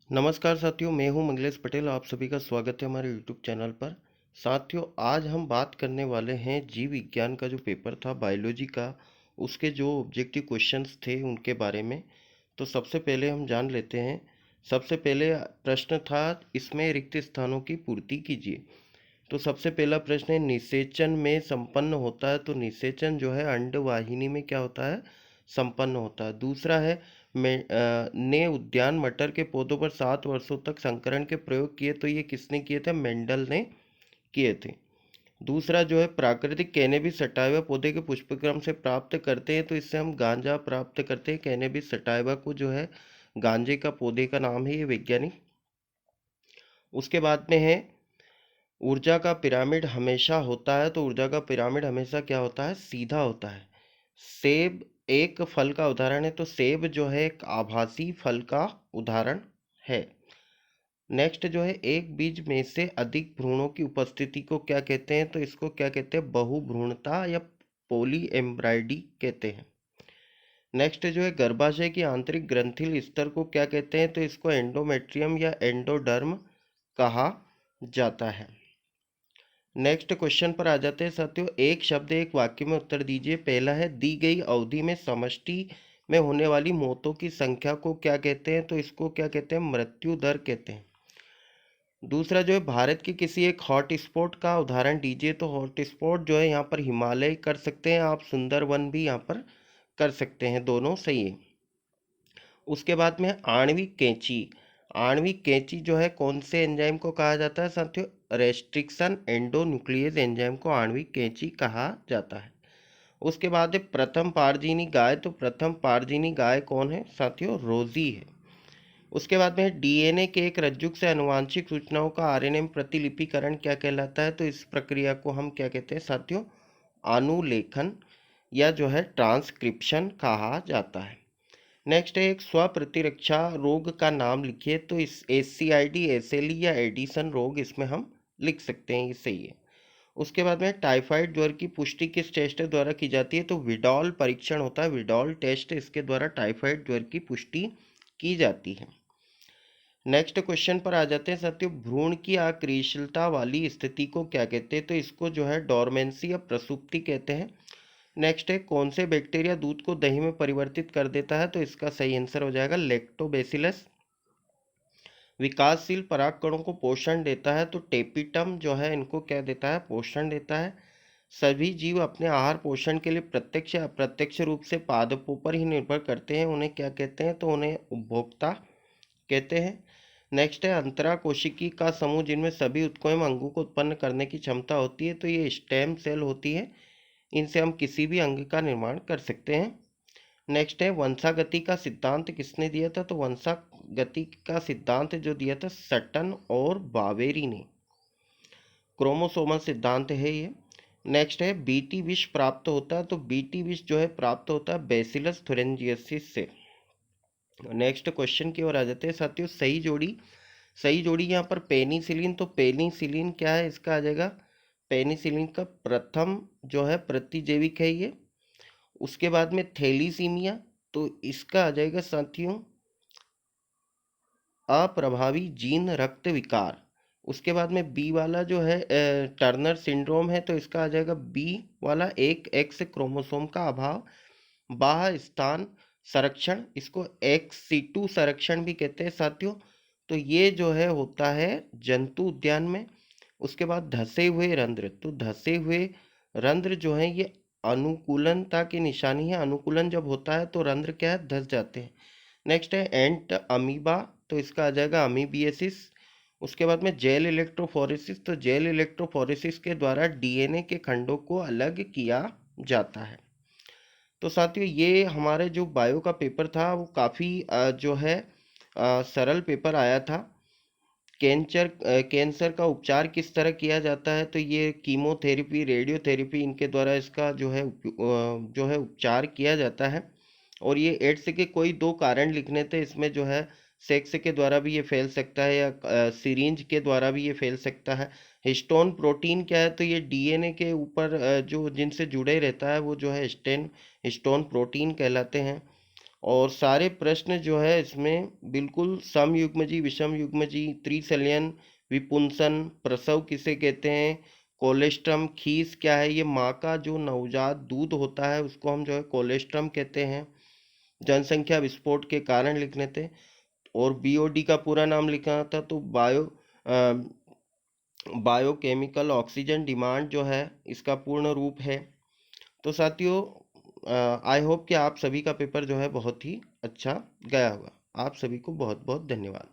नमस्कार साथियों, मैं हूं मंगलेश पटेल। आप सभी का स्वागत है हमारे यूट्यूब चैनल पर। साथियों, आज हम बात करने वाले हैं जीव विज्ञान का जो पेपर था बायोलॉजी का, उसके जो ऑब्जेक्टिव क्वेश्चंस थे उनके बारे में। तो सबसे पहले हम जान लेते हैं। सबसे पहले प्रश्न था, इसमें रिक्त स्थानों की पूर्ति कीजिए। तो सबसे पहला प्रश्न है, निषेचन में संपन्न होता है। तो निषेचन जो है अंडवाहिनी में क्या होता है, संपन्न होता है। दूसरा है, ने उद्यान मटर के पौधों पर 7 वर्षों तक संकरण के प्रयोग किए। तो ये किसने किए थे, मेंडल ने किए थे। दूसरा जो है, प्राकृतिक कैनेबिस सटाइवा पौधे के पुष्पक्रम से प्राप्त करते हैं। तो इससे हम गांजा प्राप्त करते हैं। कैनेबिस सटाइवा को जो है गांजे का पौधे का नाम है ये वैज्ञानिक। उसके बाद में है, ऊर्जा का पिरामिड हमेशा होता है। तो ऊर्जा का पिरामिड हमेशा क्या होता है, सीधा होता है। सेब एक फल का उदाहरण है। तो सेब जो है एक आभासी फल का उदाहरण है। नेक्स्ट जो है, एक बीज में से अधिक भ्रूणों की उपस्थिति को क्या कहते हैं। तो इसको क्या कहते हैं, बहुभ्रूणता या पोली एम्ब्रायडी कहते हैं। नेक्स्ट जो है, गर्भाशय की आंतरिक ग्रंथिल स्तर को क्या कहते हैं। तो इसको एंडोमेट्रियम या एंडोडर्म कहा जाता है। नेक्स्ट क्वेश्चन पर आ जाते हैं साथियों। एक शब्द एक वाक्य में उत्तर दीजिए। पहला है, दी गई अवधि में समष्टि में होने वाली मौतों की संख्या को क्या कहते हैं। तो इसको क्या कहते हैं, मृत्यु दर कहते हैं। दूसरा जो है, भारत के किसी एक हॉट स्पॉट का उदाहरण दीजिए। तो हॉट स्पॉट जो है यहाँ पर हिमालय कर सकते हैं आप, सुंदरवन भी यहाँ पर कर सकते हैं, दोनों सही है। उसके बाद में है आणविक कैंची। आणविक कैंची जो है कौन से एंजाइम को कहा जाता है साथियों, रेस्ट्रिक्शन एंडोन्यूक्लियस एंजाइम को आणविक कैंची कहा जाता है। उसके बाद है प्रथम पारजीनी गाय। तो प्रथम पारजीनी गाय कौन है साथियों, रोजी है। उसके बाद में डीएनए के एक रज्जुक से आनुवांशिक सूचनाओं का आरएनए में प्रतिलिपिकरण क्या कहलाता है। तो इस प्रक्रिया को हम क्या कहते हैं साथियों, अनुलेखन या जो है ट्रांसक्रिप्शन कहा जाता है। नेक्स्ट है, एक स्व प्रतिरक्षा रोग का नाम लिखिए। तो इस एससीआईडी, एसएलई या एडिसन रोग इसमें हम लिख सकते हैं, ये सही है। उसके बाद में टाइफाइड ज्वर की पुष्टि किस टेस्ट द्वारा की जाती है। तो विडॉल परीक्षण होता है, विडॉल टेस्ट, इसके द्वारा टाइफाइड ज्वर की पुष्टि की जाती है। नेक्स्ट क्वेश्चन पर आ जाते हैं साथियों। भ्रूण की अक्रियशीलता वाली स्थिति को क्या कहते हैं। तो इसको जो है डोरमेंसी या प्रसुप्ति कहते हैं। नेक्स्ट है, कौन से बैक्टीरिया दूध को दही में परिवर्तित कर देता है। तो इसका सही आंसर हो जाएगा लैक्टोबैसिलस। विकासशील परागकणों को पोषण देता है। तो टेपिटम जो है इनको क्या देता है, पोषण देता है। सभी जीव अपने आहार पोषण के लिए प्रत्यक्ष या अप्रत्यक्ष रूप से पादपों पर ही निर्भर करते हैं। उन्हें क्या कहते हैं, तो उन्हें उपभोक्ता कहते हैं। नेक्स्ट है, अंतरा कोशिकी का समूह जिनमें सभी ऊतकों एवं अंगों को उत्पन्न करने की क्षमता होती है। तो ये स्टेम सेल होती है, इनसे हम किसी भी अंग का निर्माण कर सकते हैं। नेक्स्ट है, वंशागति का सिद्धांत किसने दिया था। तो वंशागति का सिद्धांत जो दिया था सटन और बावेरी ने, क्रोमोसोमल सिद्धांत है ये। नेक्स्ट है, बीटी विष प्राप्त होता है। तो बीटी विष जो है प्राप्त होता है बैसिलस थुरिंजियसिस से। नेक्स्ट क्वेश्चन की ओर आ जाते हैं साथियों। सही जोड़ी यहाँ पर पेनिसिलिन। तो पेनिसिलिन क्या है, इसका आ जाएगा, पेनिसिलिन का प्रथम जो है प्रतिजैविक है ये। उसके बाद में थैलीसीमिया, तो इसका आ जाएगा साथियों अप्रभावी जीन रक्त विकार। उसके बाद में बी वाला जो है टर्नर सिंड्रोम है। तो इसका आ जाएगा बी वाला, एक एक्स क्रोमोसोम का अभाव। बाह्य स्थान संरक्षण, इसको एक्सिटू संरक्षण भी कहते हैं साथियों। तो ये जो है होता है जंतु उद्यान में। उसके बाद धसे हुए रंध्र। तो धसे हुए रंध्र जो है ये अनुकूलनता की निशानी है। अनुकूलन जब होता है तो रंध्र क्या है, धस जाते हैं। नेक्स्ट है एंट अमीबा। तो इसका आ जाएगा अमीबियसिस। उसके बाद में जेल इलेक्ट्रोफोरेसिस। तो जेल इलेक्ट्रोफोरेसिस के द्वारा डीएनए के खंडों को अलग किया जाता है। तो साथियों, ये हमारे जो बायो का पेपर था वो काफ़ी जो है सरल पेपर आया था। कैंसर का उपचार किस तरह किया जाता है। तो ये कीमोथेरेपी, रेडियोथेरेपी, इनके द्वारा इसका जो है उपचार किया जाता है। और ये एड्स के कोई दो कारण लिखने थे इसमें, जो है सेक्स के द्वारा भी ये फैल सकता है या सिरिंज के द्वारा भी ये फैल सकता है। हिस्टोन प्रोटीन क्या है, तो ये डीएनए के ऊपर जो जिनसे जुड़े रहता है वो जो है हिस्टोन प्रोटीन कहलाते हैं। और सारे प्रश्न जो है इसमें बिल्कुल समयुग्मजी, विषमयुग्मजी, त्रिसलयन, विपुंसन, प्रसव किसे कहते हैं, कोलेस्ट्रम, खीस क्या है, ये माँ का जो नवजात दूध होता है उसको हम जो है कोलेस्ट्रम कहते हैं। जनसंख्या विस्फोट के कारण लिखने थे, और बीओडी का पूरा नाम लिखना था, तो बायोकेमिकल ऑक्सीजन डिमांड जो है इसका पूर्ण रूप है। तो साथियों, आई होप कि आप सभी का पेपर जो है बहुत ही अच्छा गया होगा। आप सभी को बहुत बहुत धन्यवाद।